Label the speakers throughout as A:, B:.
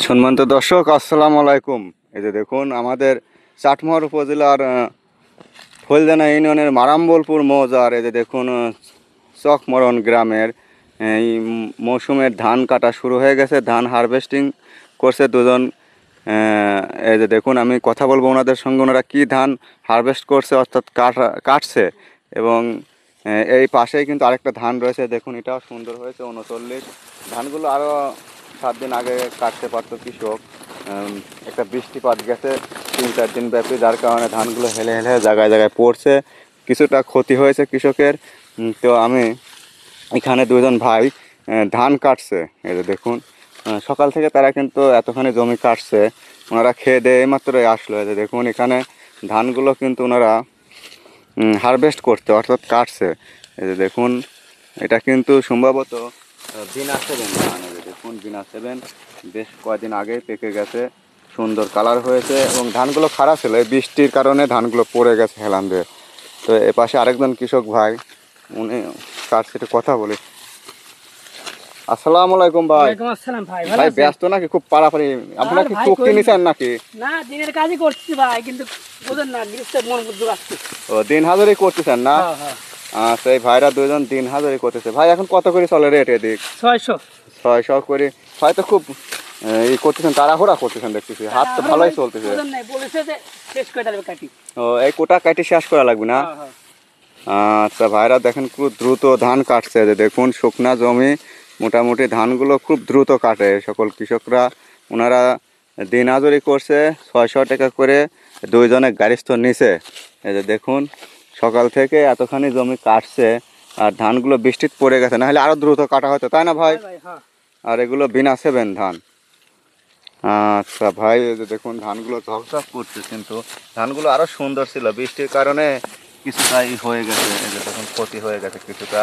A: সম্মানিত দর্শক, আসসালামু আলাইকুম। এই যে দেখুন, আমাদের চাটমোহর উপজেলার ফুলদানা ইউনিয়নের মারাম্বলপুর মৌজার এই যে দেখুন চকমরণ গ্রামের এই মৌসুমের ধান কাটা শুরু হয়ে গেছে। ধান হারভেস্টিং করছে দুজন। এই যে দেখুন, আমি কথা বলবো ওনাদের সঙ্গে, ওনারা কী ধান হারভেস্ট করছে অর্থাৎ কাটছে। এবং এই পাশেই কিন্তু আরেকটা ধান রয়েছে, দেখুন এটাও সুন্দর হয়েছে 39। ধানগুলো আরও 7 দিন আগে কাটতে পারতো কৃষক। একটা বৃষ্টিপাত গেছে 3-4 দিন ব্যাপী, যার কারণে ধানগুলো হেলে হেলে জায়গায় জায়গায় পড়ছে, কিছুটা ক্ষতি হয়েছে কৃষকের। তো আমি এখানে দুজন ভাই ধান কাটছে। এই যে দেখুন, সকাল থেকে তারা কিন্তু এতখানি জমি কাটছে, ওনারা খেয়ে দিয়ে এইমাত্রই আসলো। এই যে দেখুন, এখানে ধানগুলো কিন্তু ওনারা হারভেস্ট করতে অর্থাৎ কাটছে। এই যে দেখুন, এটা কিন্তু সম্ভবত বিনা 7 ধান। এই যে দেখুন, বিনা 7 বেশ কয়েকদিন আগে পেকে গেছে, সুন্দর কালার হয়েছে এবং ধানগুলো খারাপ ছিল, এই বৃষ্টির কারণে ধানগুলো পড়ে গেছে হেলান দিয়ে। তো এ পাশে আরেকজন কৃষক ভাই, উনি কার সাথে কথা বলি। আসসালামু আলাইকুম ভাই।
B: ওয়ালাইকুম আসসালাম ভাই, ভালো
A: ভাই
B: আছেন?
A: ব্যস্ত নাকি? খুব পারাপারি, আপনারা কি
B: ভাই
A: চুক্তি নিছেন নাকি?
B: না, দিনের কাজই করছি ভাই, কিন্তু বুঝেন না, গ্রীষ্মের মন বুঝতে পারছি।
A: ও, দিন হাজারি করতেছেন না?
B: হ্যাঁ হ্যাঁ,
A: আচ্ছা, এই ভাইরা দুজন দিন হাজারি করতেছে। ভাই এখন কত করে চলে রেট এদিক?
B: 600।
A: 600 করে। হয়তো খুব ই করতেছেন, তাড়াহুড়া করতেছেন দেখতেছি, হাত তো ভালোই চলতেছে।
B: বুঝেন নাই, বলেছে যে শেষ করে দেবে কাটি।
A: ও, এই কোটা কাটি শেষ করা লাগবে না?
B: হ্যাঁ হ্যাঁ।
A: আচ্ছা, ভাইরা দেখেন খুব দ্রুত ধান কাটছে। যে দেখুন, শুকনা জমি, মোটামুটি ধানগুলো খুব দ্রুত কাটে সকল কৃষকরা। ওনারা দিন হাজরি করছে 600 টাকা করে, দুইজনে গাড়িস্থ নিছে। এই যে দেখুন, সকাল থেকে এতখানি জমি কাটছে, আর ধানগুলো বৃষ্টিতে পড়ে গেছে, না হলে আরও দ্রুত কাটা হতো, তাই না ভাই?
B: হ্যাঁ।
A: আর এগুলো বিনা 7 ধান। আচ্ছা ভাই, এই যে দেখুন ধানগুলো ঝকঝক করছে, কিন্তু ধানগুলো আরও সুন্দর ছিল, বৃষ্টির কারণে কিছুটাই হয়ে গেছে। এই যে দেখুন, ক্ষতি হয়ে গেছে কিছুটা।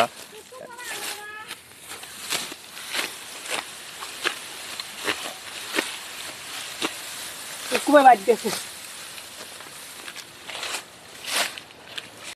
B: কুবে বাদ দিয়েছে।